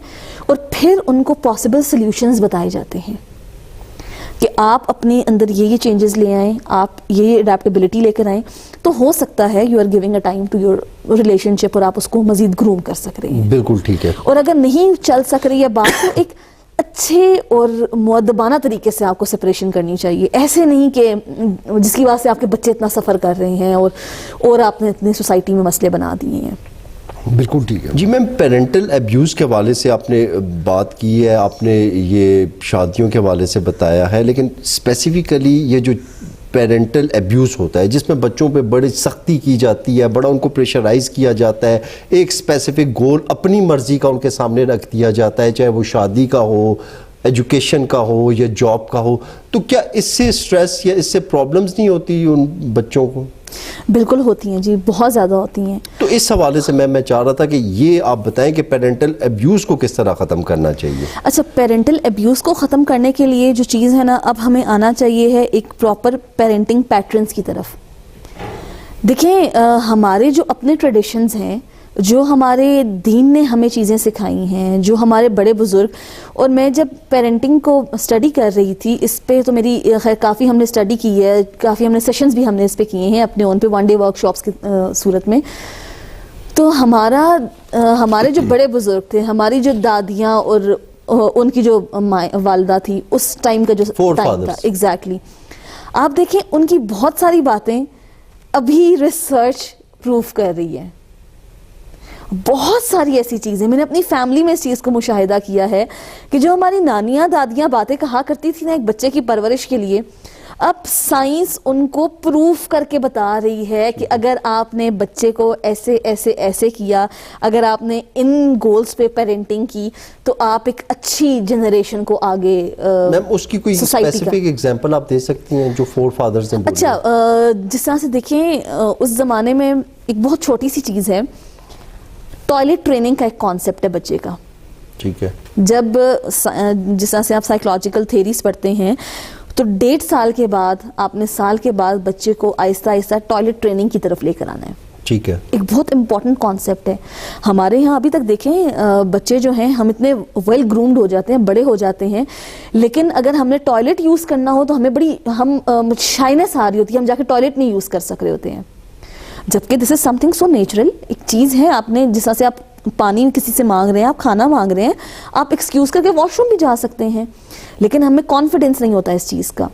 اور پھر ان کو پاسبل سلیوشنز بتائے جاتے ہیں کہ آپ اپنے اندر یہ چینجز لے آئیں, آپ یہ اڈیپٹیبلٹی لے کر آئیں, تو ہو سکتا ہے you are giving a time to your relationship اور آپ اس کو مزید گروم کر سک رہے ہیں. بالکل ٹھیک ہے. اور اگر نہیں چل سک رہی ہے بات, تو ایک اچھے اور مؤدبانہ طریقے سے آپ کو سپریشن کرنی چاہیے. ایسے نہیں کہ جس کی وجہ سے آپ کے بچے اتنا سفر کر رہے ہیں اور آپ نے اتنی سوسائٹی میں مسئلے بنا دیے ہیں. بالکل ٹھیک ہے. جی میم, پیرنٹل ایبیوز کے حوالے سے آپ نے بات کی ہے, آپ نے یہ شادیوں کے حوالے سے بتایا ہے, لیکن اسپیسیفکلی یہ جو پیرنٹل ایبیوز ہوتا ہے جس میں بچوں پہ بڑی سختی کی جاتی ہے, بڑا ان کو پریشرائز کیا جاتا ہے, ایک اسپیسیفک گول اپنی مرضی کا ان کے سامنے رکھ دیا جاتا ہے, چاہے وہ شادی کا ہو, ایجوکیشن کا ہو یا جاب کا ہو, تو کیا اس سے اسٹریس یا اس سے پرابلمز نہیں ہوتی ان بچوں کو؟ بالکل ہوتی ہیں جی, بہت زیادہ ہوتی ہیں. تو اس حوالے سے میں چاہ رہا تھا کہ یہ آپ بتائیں کہ پیرنٹل ایبیوز کو کس طرح ختم کرنا چاہیے. اچھا, پیرنٹل ایبیوز کو ختم کرنے کے لیے جو چیز ہے نا, اب ہمیں آنا چاہیے ہے ایک پراپر پیرنٹنگ پیٹرنز کی طرف. دیکھیں, ہمارے جو اپنے ٹریڈیشنز ہیں, جو ہمارے دین نے ہمیں چیزیں سکھائی ہیں, جو ہمارے بڑے بزرگ, اور میں جب پیرنٹنگ کو اسٹڈی کر رہی تھی اس پہ, تو میری خیر کافی ہم نے اسٹڈی کی ہے, کافی ہم نے سیشنز بھی ہم نے اس پہ کیے ہیں اپنے اون پہ, 1 ڈے ورک شاپس کی صورت میں. تو ہمارے جو بڑے بزرگ تھے, ہماری جو دادیاں اور ان کی جو والدہ تھی, اس ٹائم کا جو ٹائم تھا, ایگزیکٹلی, آپ دیکھیں ان کی بہت ساری باتیں ابھی ریسرچ پروف کر رہی ہے. بہت ساری ایسی چیزیں میں نے اپنی فیملی میں اس چیز کو مشاہدہ کیا ہے کہ جو ہماری نانیاں دادیاں باتیں کہا کرتی تھی نا ایک بچے کی پرورش کے لیے, اب سائنس ان کو پروف کر کے بتا رہی ہے کہ اگر آپ نے بچے کو ایسے ایسے ایسے کیا, اگر آپ نے ان گولز پہ پیرنٹنگ کی, تو آپ ایک اچھی جنریشن کو آگے. میم اس کی کوئی اسپیسیفک ایگزامپل آپ دے سکتی ہیں جو فور فادرز نے؟ اچھا, جس طرح سے دیکھیں, اس زمانے میں ایک بہت چھوٹی سی چیز ہے, ٹوائلٹ ٹریننگ کا ایک کانسیپٹ ہے بچے کا. ٹھیک ہے. جب جس طرح سے آپ سائیکولوجیکل تھیریز پڑھتے ہیں, تو 1.5 سال کے بعد, آپ نے سال کے بعد بچے کو آہستہ آہستہ ٹوائلٹ ٹریننگ کی طرف لے کر آنا ہے. ٹھیک ہے. ایک بہت امپورٹنٹ کانسیپٹ ہے. ہمارے یہاں ابھی تک دیکھیں بچے جو ہیں, ہم اتنے ویل گرومڈ ہو جاتے ہیں, بڑے ہو جاتے ہیں, لیکن اگر ہم نے ٹوائلٹ یوز کرنا ہو تو ہمیں بڑی شائنس آ رہی ہوتی ہے, ہم جا کے ٹوائلٹ نہیں یوز کر سک رہے ہوتے ہیں. جبکہ دس از سم تھنگ سو نیچرل. ایک چیز ہے, آپ نے جس طرح سے آپ پانی کسی سے مانگ رہے ہیں, آپ کھانا مانگ رہے ہیں, آپ ایکسکیوز کر کے واش روم بھی جا سکتے ہیں, لیکن ہمیں کانفیڈنس نہیں ہوتا اس چیز کا.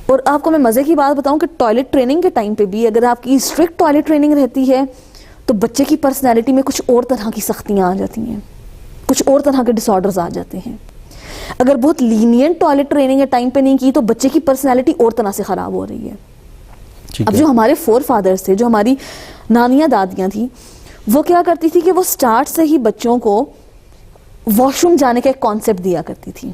اور آپ کو میں مزے کی بات بتاؤں کہ ٹوائلٹ ٹریننگ کے ٹائم پہ بھی اگر آپ کی اسٹرکٹ ٹوائلٹ ٹریننگ رہتی ہے, تو بچے کی پرسنالٹی میں کچھ اور طرح کی سختیاں آ جاتی ہیں, کچھ اور طرح کے ڈس آرڈرز آ جاتے ہیں. اگر بہت لینینٹ ٹوائلٹ ٹریننگ کے ٹائم پہ نہیں کی, تو بچے کی پرسنالٹی اور طرح سے خراب ہو رہی ہے. اب جو ہمارے فور فادرز تھے, جو ہماری نانیاں دادیاں تھیں, وہ کیا کرتی تھی کہ وہ سٹارٹ سے ہی بچوں کو واش روم جانے کا ایک کانسیپٹ دیا کرتی تھی.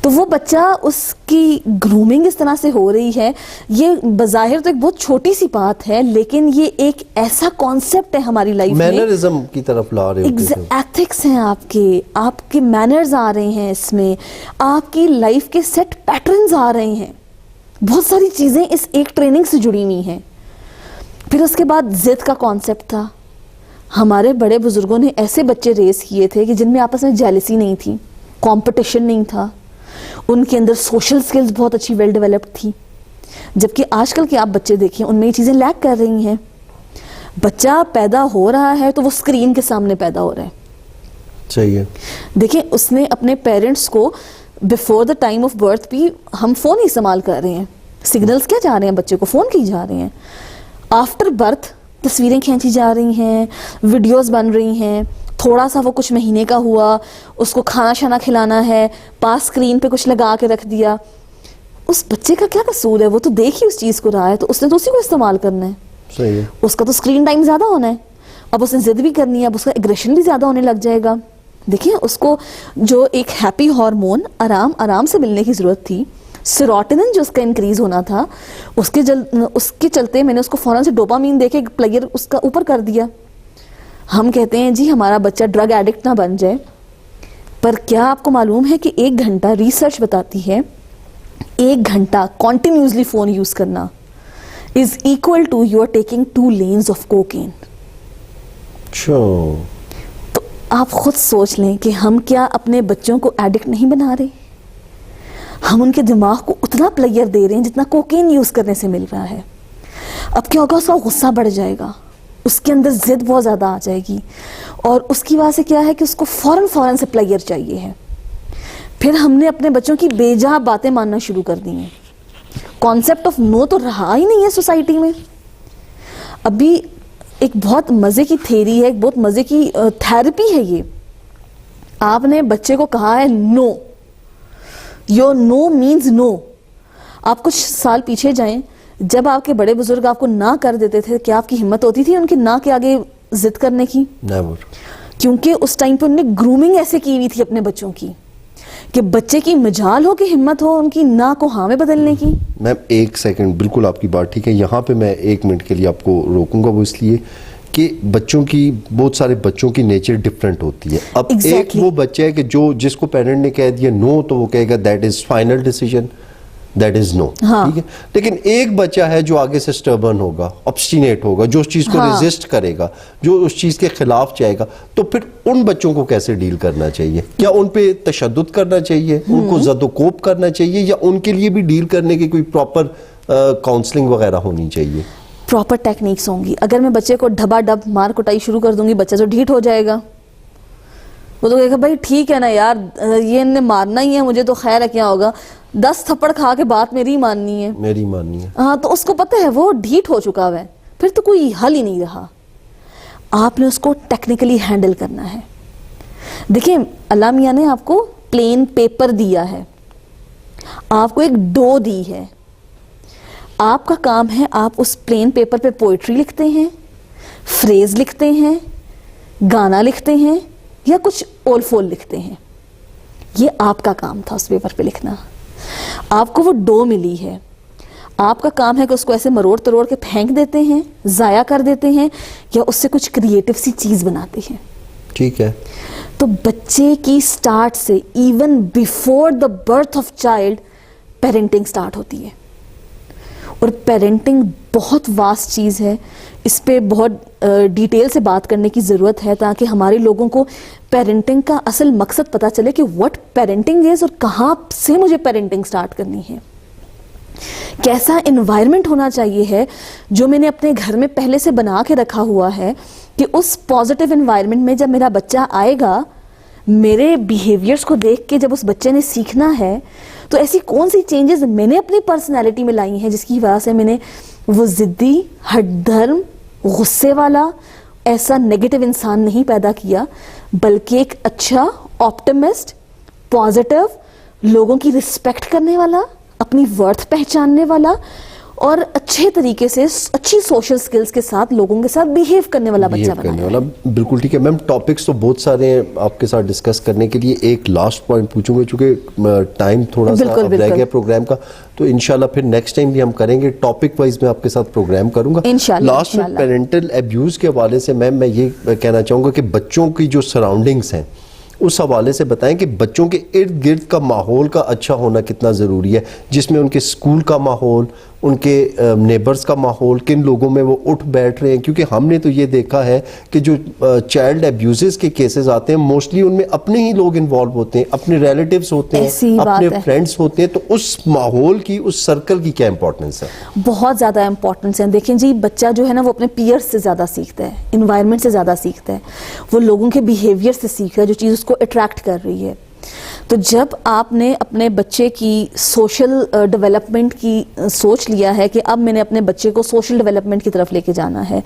تو وہ بچہ, اس کی گرومنگ اس طرح سے ہو رہی ہے. یہ بظاہر تو ایک بہت چھوٹی سی بات ہے, لیکن یہ ایک ایسا کانسیپٹ ہے ہماری لائف میں, مینرزم کی طرف لا رہے ہیں, ایتھکس ہیں آپ کے مینرز آ رہے ہیں اس میں, آپ کی لائف کے سیٹ پیٹرنز آ رہے ہیں, بہت ساری چیزیں اس ایک ٹریننگ سے جڑی ہوئی ہیں. پھر اس کے بعد ضد کا کانسیپٹ تھا. ہمارے بڑے بزرگوں نے ایسے بچے ریز کیے تھے کہ جن میں آپس میں جیلسی نہیں تھی, کمپٹیشن نہیں تھا, ان کے اندر سوشل سکلز بہت اچھی ویل ڈیولپڈ تھی. جبکہ آج کل کے آپ بچے دیکھیں, ان میں یہ چیزیں لیک کر رہی ہیں. بچہ پیدا ہو رہا ہے تو وہ اسکرین کے سامنے پیدا ہو رہا ہے. صحیح ہے. دیکھیں, اس نے اپنے پیرنٹس کو before the time of birth بھی, ہم فون ہی استعمال کر رہے ہیں, سگنلز کیا جا رہے ہیں بچے کو, فون کی جا رہے ہیں. آفٹر برتھ تصویریں کھینچی جا رہی ہیں, ویڈیوز بن رہی ہیں. تھوڑا سا وہ کچھ مہینے کا ہوا, اس کو کھانا شانا کھلانا ہے, پاس اسکرین پہ کچھ لگا کے رکھ دیا. اس بچے کا کیا قصور ہے, وہ تو دیکھ ہی اس چیز کو رہا ہے, تو اس نے تو اسی کو استعمال کرنا ہے. صحیح ہے. اس کا تو اسکرین ٹائم زیادہ ہونا ہے. اب اس نے ضد بھی کرنی ہے, اب اس کا ایگریشن بھی زیادہ ہونے لگ جائے گا. دیکھیں اس کو جو ایک ہیپی ہارمون آرام سے ملنے کی ضرورت تھی، سیروٹونن جو اس کا انکریز ہونا تھا، اس کے چلتے میں نے اس کو فوراً سے ڈوپامین دے کے پلیئر اس کا اوپر کر دیا. ہم کہتے ہیں جی ہمارا بچہ ڈرگ ایڈکٹ نہ بن جائے، پر کیا آپ کو معلوم ہے کہ 1 گھنٹہ، ریسرچ بتاتی ہے 1 گھنٹہ کنٹینیوسلی فون یوز کرنا is equal to you are taking 2 lanes of cocaine. تو آپ خود سوچ لیں کہ ہم کیا اپنے بچوں کو ایڈکٹ نہیں بنا رہے؟ ہم ان کے دماغ کو اتنا پلیئر دے رہے ہیں جتنا کوکین یوز کرنے سے مل رہا ہے. اب کیا ہوگا، اس کا غصہ بڑھ جائے گا، اس کے اندر ضد بہت زیادہ آ جائے گی، اور اس کی وجہ سے کیا ہے کہ اس کو فوراً سے پلیئر چاہیے ہے. پھر ہم نے اپنے بچوں کی بے جا باتیں ماننا شروع کر دی ہیں. کانسیپٹ آف نو تو رہا ہی نہیں ہے سوسائٹی میں. ابھی ایک بہت مزے کی تھیری ہے، ایک بہت مزے کی تھیراپی ہے یہ. آپ نے بچے کو کہا ہے نو، یور نو مینز نو. آپ کچھ سال پیچھے جائیں، جب آپ کے بڑے بزرگ آپ کو نہ کر دیتے تھے، کیا آپ کی ہمت ہوتی تھی ان کے نہ کے آگے ضد کرنے کی؟ نیور. کیونکہ اس ٹائم پہ انہوں نے گرومنگ ایسے کی ہوئی تھی اپنے بچوں کی کہ بچے کی مجال ہو کہ ہمت ہو ان کی نہ کو ہاں میں بدلنے کی. میم 1 سیکنڈ، بالکل آپ کی بات ٹھیک ہے. یہاں پہ میں 1 منٹ کے لیے آپ کو روکوں گا، وہ اس لیے کہ بچوں کی، بہت سارے بچوں کی نیچر ڈفرینٹ ہوتی ہے. اب ایک وہ بچہ ہے کہ جس کو پیرنٹ نے کہہ دیا نو تو وہ کہے گا that is final decision, that is no, ٹھیک ہے. لیکن ایک بچہ ہے جو آگے سے سٹربن ہوگا، obstinate ہوگا، جو اس چیز کو ریزسٹ کرے گا، جو اس چیز کے خلاف جائے گا. تو پھر ان بچوں کو کیسے ڈیل کرنا چاہیے؟ کیا ان پہ تشدد کرنا چاہیے، ان کو زد و کوب کرنا چاہیے، یا ان کے لیے بھی ڈیل کرنے کی کوئی پراپر کاؤنسلنگ وغیرہ ہونی چاہیے؟ پراپر ٹیکنیکس ہوں گی. اگر میں بچے کو ڈھبا ڈب مار کٹائی شروع کر دوں گی، بچہ تو ڈھیٹ ہو جائے گا. وہ تو کہے گا بھائی ٹھیک ہے نا یار، یہ انہیں مارنا ہی ہے، مجھے تو خیر ہے، کیا ہوگا، 10 تھپڑ کھا کے بات میری ماننی ہے، میری ماننی ہے. ہاں. تو اس کو پتہ ہے وہ ڈھیٹ ہو چکا ہے، پھر تو کوئی حل ہی نہیں رہا. آپ نے اس کو ٹیکنیکلی ہینڈل کرنا ہے. دیکھیں اللہ میاں نے آپ کو پلین پیپر دیا ہے، آپ کو ایک ڈو دی ہے. آپ کا کام ہے آپ اس پلین پیپر پہ پوئٹری لکھتے ہیں، فریز لکھتے ہیں، گانا لکھتے ہیں، یا کچھ اول فول لکھتے ہیں. یہ آپ کا کام تھا اس پیپر پہ لکھنا. آپ کو وہ ڈو ملی ہے، آپ کا کام ہے کہ اس کو ایسے مروڑ تروڑ کے پھینک دیتے ہیں، ضائع کر دیتے ہیں، یا اس سے کچھ کریٹو سی چیز بناتے ہیں. ٹھیک ہے. تو بچے کی سٹارٹ سے even before the birth of child parenting start ہوتی ہے. اور پیرنٹنگ بہت واسٹ چیز ہے، اس پہ بہت ڈیٹیل سے بات کرنے کی ضرورت ہے تاکہ ہمارے لوگوں کو پیرنٹنگ کا اصل مقصد پتہ چلے کہ واٹ پیرنٹنگ از، اور کہاں سے مجھے پیرنٹنگ سٹارٹ کرنی ہے. کیسا انوائرمنٹ ہونا چاہیے ہے جو میں نے اپنے گھر میں پہلے سے بنا کے رکھا ہوا ہے کہ اس پازیٹیو انوائرمنٹ میں جب میرا بچہ آئے گا، میرے بیہیویئرس کو دیکھ کے جب اس بچے نے سیکھنا ہے تو ایسی کون سی چینجز میں نے اپنی پرسنالٹی میں لائی ہیں جس کی وجہ سے میں نے وہ ضدی، ہٹ دھرم، غصے والا ایسا نیگیٹو انسان نہیں پیدا کیا، بلکہ ایک اچھا آپٹمسٹ، پازیٹیو، لوگوں کی رسپیکٹ کرنے والا، اپنی ورتھ پہچاننے والا، اور اچھے طریقے سے اچھی سوشل سکلز کے ساتھ لوگوں کے ساتھ بیہیو کرنے والا بچہ بنایا. بالکل ٹھیک ہے میم. ٹاپکس تو بہت سارے ہیں آپ کے ساتھ ڈسکس کرنے کے لیے. ایک لاسٹ پوائنٹ پوچھوں گا چونکہ ٹائم تھوڑا سا اب رہ گیا پروگرام کا، تو انشاءاللہ پھر نیکسٹ ٹائم بھی ہم کریں گے. ٹاپک وائز میں آپ کے ساتھ پروگرام کروں گا. لاسٹ میں پیرنٹل ایبیوز کے حوالے سے میم میں یہ کہنا چاہوں گا کہ بچوں کی جو سراؤنڈنگس ہیں اس حوالے سے بتائیں کہ بچوں کے ارد گرد کا ماحول کا اچھا ہونا کتنا ضروری ہے، جس میں ان کے اسکول کا ماحول، ان کے نیبرز کا ماحول، کن لوگوں میں وہ اٹھ بیٹھ رہے ہیں. کیونکہ ہم نے تو یہ دیکھا ہے کہ جو چائلڈ ایبیوزز کے کیسز آتے ہیں موسٹلی ان میں اپنے ہی لوگ انوالو ہوتے ہیں، اپنے ریلیٹیوز ہوتے ہیں، اپنے فرینڈز ہوتے ہیں. تو اس ماحول کی، اس سرکل کی کیا امپورٹنس ہے؟ بہت زیادہ امپورٹنس ہے. دیکھیں جی، بچہ جو ہے نا وہ اپنے پیئرز سے زیادہ سیکھتا ہے، انوائرمنٹ سے زیادہ سیکھتا ہے، وہ لوگوں کے بیہیویئر سے سیکھ رہا ہے جو چیز اس کو اٹریکٹ کر رہی ہے. تو جب آپ نے اپنے بچے کی سوشل ڈیولپمنٹ کی سوچ لیا ہے کہ اب میں نے اپنے بچے کو سوشل ڈیولپمنٹ کی طرف لے کے جانا ہے،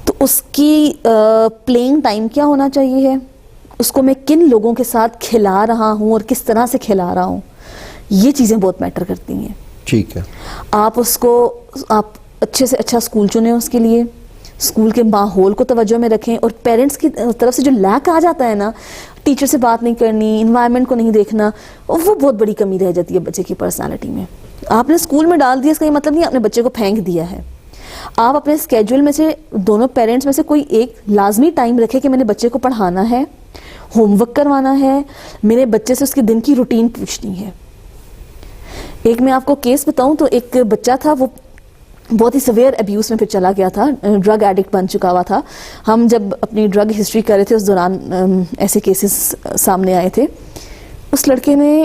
تو اس کی پلینگ ٹائم کیا ہونا چاہیے ہے، اس کو میں کن لوگوں کے ساتھ کھلا رہا ہوں اور کس طرح سے کھلا رہا ہوں، یہ چیزیں بہت میٹر کرتی ہیں. ٹھیک ہے. آپ اچھے سے اچھا اسکول چنیں اس کے لیے، اسکول کے ماحول کو توجہ میں رکھیں، اور پیرنٹس کی طرف سے جو لیک آ جاتا ہے نا ٹیچر سے بات نہیں کرنی, انوائرمنٹ کو نہیں دیکھنا, وہ بہت بڑی کمی رہ جاتی ہے بچے کی پرسنالٹی میں. آپ نے اسکول میں ڈال دیا اس کا یہ مطلب نہیں آپ نے بچے کو پھینک دیا ہے. آپ اپنے اسکیجول میں سے دونوں پیرنٹس میں سے کوئی ایک لازمی ٹائم رکھے کہ میں نے بچے کو پڑھانا ہے, ہوم ورک کروانا ہے, میرے بچے سے اس کے دن کی روٹین پوچھنی ہے. ایک میں آپ کو کیس بتاؤں تو ایک بچہ تھا, وہ بہت ہی سویئر ابیوز میں پھر چلا گیا تھا, ڈرگ ایڈکٹ بن چکا ہوا تھا. ہم جب اپنی ڈرگ ہسٹری کر رہے تھے اس دوران ایسے کیسز سامنے آئے تھے. اس لڑکے نے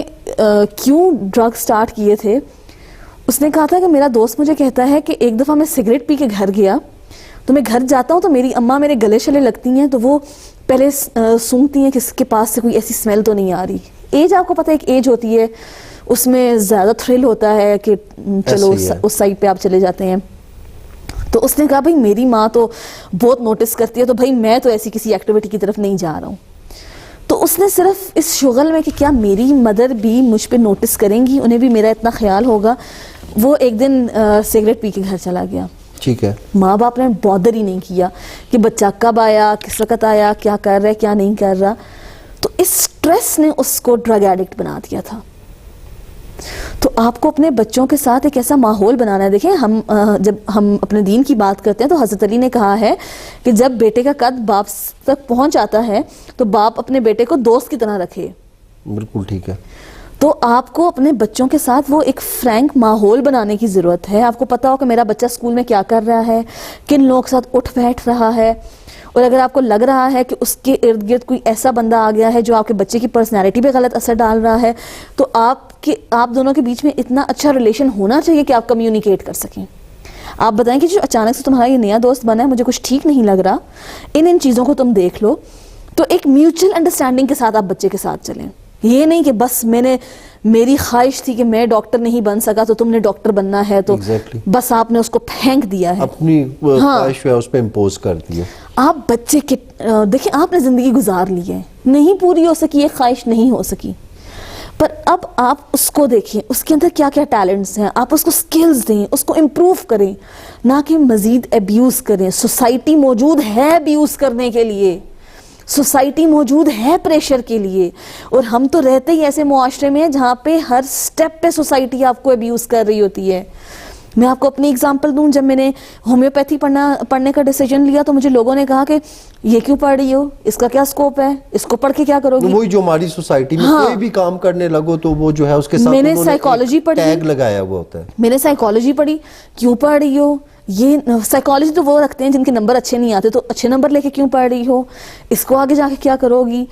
کیوں ڈرگ سٹارٹ کیے تھے, اس نے کہا تھا کہ میرا دوست مجھے کہتا ہے کہ ایک دفعہ میں سگریٹ پی کے گھر گیا تو میں گھر جاتا ہوں تو میری اماں میرے گلے شلے لگتی ہیں تو وہ پہلے سونگتی ہیں کہ اس کے پاس سے کوئی ایسی اسمیل تو نہیں آ رہی. ایج آپ کو پتہ ہے ایک ایج ہوتی ہے, اس میں زیادہ تھرل ہوتا ہے کہ چلو اس سائڈ پہ آپ چلے جاتے ہیں. تو اس نے کہا بھائی میری ماں تو بہت نوٹس کرتی ہے تو بھائی میں تو ایسی کسی ایکٹیویٹی کی طرف نہیں جا رہا ہوں. تو اس نے صرف اس شغل میں کہ کیا میری مدر بھی مجھ پہ نوٹس کریں گی, انہیں بھی میرا اتنا خیال ہوگا, وہ ایک دن سگریٹ پی کے گھر چلا گیا. ٹھیک ہے, ماں باپ نے بادر ہی نہیں کیا کہ بچہ کب آیا, کس وقت آیا, کیا کر رہا ہے, کیا نہیں کر رہا. تو اس سٹریس نے اس کو ڈرگ ایڈکٹ بنا دیا تھا. تو آپ کو اپنے بچوں کے ساتھ ایک ایسا ماحول بنانا ہے. دیکھیں جب ہم اپنے دین کی بات کرتے ہیں تو حضرت علی نے کہا ہے کہ جب بیٹے کا قد باپ تک پہنچ آتا ہے تو باپ اپنے بیٹے کو دوست کی طرح رکھے. بالکل ٹھیک ہے. تو آپ کو اپنے بچوں کے ساتھ وہ ایک فرینک ماحول بنانے کی ضرورت ہے. آپ کو پتا ہو کہ میرا بچہ اسکول میں کیا کر رہا ہے, کن لوگوں کے ساتھ اٹھ بیٹھ رہا ہے, اور اگر آپ کو لگ رہا ہے کہ اس کے ارد گرد کوئی ایسا بندہ آ گیا ہے جو آپ کے بچے کی پرسنالٹی پہ غلط اثر ڈال رہا ہے, تو آپ دونوں کے بیچ میں اتنا اچھا ریلیشن ہونا چاہیے کہ آپ کمیونیکیٹ کر سکیں. آپ بتائیں کہ جو اچانک سے تمہارا یہ نیا دوست بنا ہے, مجھے کچھ ٹھیک نہیں لگ رہا, ان چیزوں کو تم دیکھ لو. تو ایک میوچل انڈرسٹینڈنگ کے ساتھ آپ بچے کے ساتھ چلیں. یہ نہیں کہ بس میری خواہش تھی کہ میں ڈاکٹر نہیں بن سکا تو تم نے ڈاکٹر بننا ہے, تو بس آپ نے اس کو پھینک دیا ہے, اپنی خواہش ہے اس پہ امپوز کر دیا. آپ بچے کے دیکھیں آپ نے زندگی گزار لی ہے, نہیں پوری ہو سکی, ایک خواہش نہیں ہو سکی, پر اب آپ اس کو دیکھیں اس کے اندر کیا کیا ٹیلنٹس ہیں, آپ اس کو سکلز دیں, اس کو امپروو کریں, نہ کہ مزید ابیوز کریں. سوسائٹی موجود ہے ابیوز کرنے کے لیے, سوسائٹی موجود ہے پریشر کے لیے, اور ہم تو رہتے ہی ایسے معاشرے میں ہیں جہاں پہ ہر سٹیپ پہ سوسائٹی آپ کو ابیوز کر رہی ہوتی ہے. میں آپ کو اپنی اگزامپل دوں, جب میں نے ہومیوپیتھی پڑھنے کا ڈیسیجن لیا تو مجھے لوگوں نے کہا کہ یہ کیوں پڑھ رہی ہو, اس کا کیا اسکوپ ہے, اس کو پڑھ کے کیا کرو گی. وہی جو ہماری سوسائٹی میں کوئی بھی کام کرنے لگو تو وہ جو ہے اس کے ساتھ میں نے سائیکالوجی پڑھی, ٹیگ لگایا ہوا ہوتا ہے. میں نے سائیکالوجی پڑھی, کیوں پڑھ رہی ہو, یہ سائیکالوجی تو وہ رکھتے ہیں جن کے نمبر اچھے نہیں آتے, تو اچھے نمبر لے کے کیوں پڑھ رہی ہو, اس کو آگے جا کے کیا کرو گی.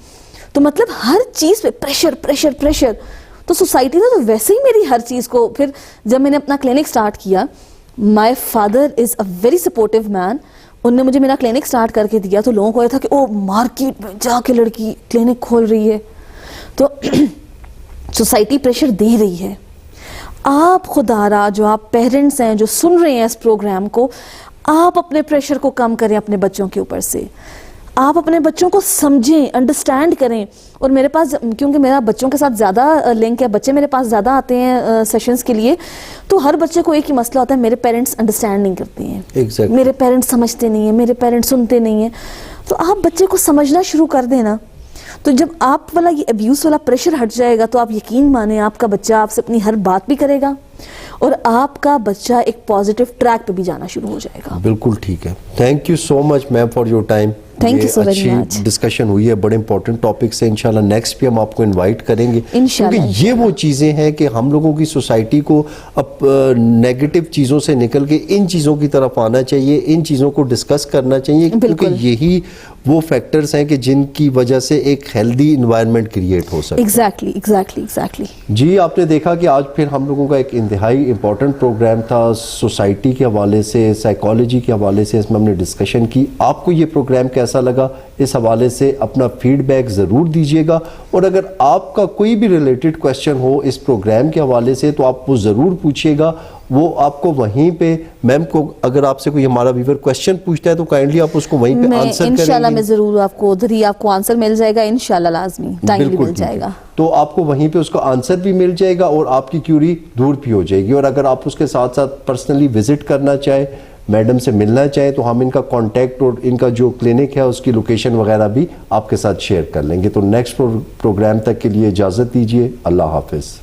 تو مطلب ہر چیز پہ پریشر پریشر پریشر. تو سوسائٹی نے تو ویسے ہی میری ہر چیز کو, پھر جب میں نے اپنا کلینک سٹارٹ کیا, my father is a very supportive man, ان نے مجھے میرا کلینک سٹارٹ کر کے دیا تو لوگوں کو یہ تھا کہ او مارکیٹ میں جا کے لڑکی کلینک کھول رہی ہے. تو سوسائٹی پریشر دے رہی ہے. آپ خدارا جو آپ پیرنٹس ہیں جو سن رہے ہیں اس پروگرام کو, آپ اپنے پریشر کو کم کریں اپنے بچوں کے اوپر سے. آپ اپنے بچوں کو سمجھیں, انڈرسٹینڈ کریں. اور میرے پاس کیونکہ میرا بچوں کے ساتھ زیادہ لنک ہے, بچے میرے پاس زیادہ آتے ہیں سیشنز کے لیے, تو ہر بچے کو ایک ہی مسئلہ ہوتا ہے, میرے پیرنٹس انڈرسٹینڈ نہیں کرتے ہیں, میرے پیرنٹس سمجھتے نہیں ہیں, میرے پیرنٹس سنتے نہیں ہیں. تو آپ بچے کو سمجھنا شروع کر دیں نا, تو جب آپ والا یہ ابیوز والا پریشر ہٹ جائے گا تو آپ یقین مانیں آپ کا بچہ آپ سے اپنی ہر بات بھی کرے گا, اور آپ کا بچہ ایک پازیٹیو ٹریک پہ بھی جانا شروع ہو جائے گا. بالکل ٹھیک ہے. Thank you so much ma'am for your time. Thank you so very much. Discussion ہوئی ہے, بڑے امپورٹنٹ ٹاپک سے. انشاءاللہ نیکسٹ بھی ہم آپ کو انوائٹ کریں گے, کیونکہ یہ وہ چیزیں ہیں کہ ہم لوگوں کی سوسائٹی کو اب نیگیٹو چیزوں سے نکل کے ان چیزوں کی طرف آنا چاہیے, ان چیزوں کو ڈسکس کرنا چاہیے, کیونکہ یہی وہ فیکٹرز ہیں کہ جن کی وجہ سے ایک ہیلدی انوائرمنٹ کریٹ ہو سکے. ایگزیکٹلی. جی, آپ نے دیکھا کہ آج پھر ہم لوگوں کا ایک انتہائی امپورٹنٹ پروگرام تھا, سوسائٹی کے حوالے سے, سائیکالوجی کے حوالے سے اس میں ہم نے ڈسکشن کی. آپ کو یہ پروگرام کیسا لگا, اس حوالے سے اپنا فیڈ بیک ضرور دیجیے گا, اور اگر آپ کا کوئی بھی ریلیٹڈ کویسچن ہو اس پروگرام کے حوالے سے تو آپ وہ ضرور پوچھیے گا. وہ آپ کو وہیں پہ میم کو, اگر آپ سے کوئی ہمارا ویور کویسچن پوچھتا ہے تو کائنڈلی آپ اس کو وہیں پہ آنسر کریں گے. انشاءاللہ میں ضرور آپ کو ادھر ہی آپ کو آنسر مل جائے گا, انشاءاللہ لازمی ٹائم بھی مل جائے گا. تو آپ کو وہیں پہ اس کا آنسر بھی مل جائے گا اور آپ کی کیوری دور بھی ہو جائے گی. اور اگر آپ اس کے ساتھ ساتھ پرسنلی وزٹ کرنا چاہیں میڈم سے ملنا چاہیں تو ہم ان کا کانٹیکٹ اور ان کا جو کلینک ہے اس کی لوکیشن وغیرہ بھی آپ کے ساتھ شیئر کر لیں گے. تو نیکسٹ پروگرام تک کے لیے اجازت دیجیے. اللہ حافظ.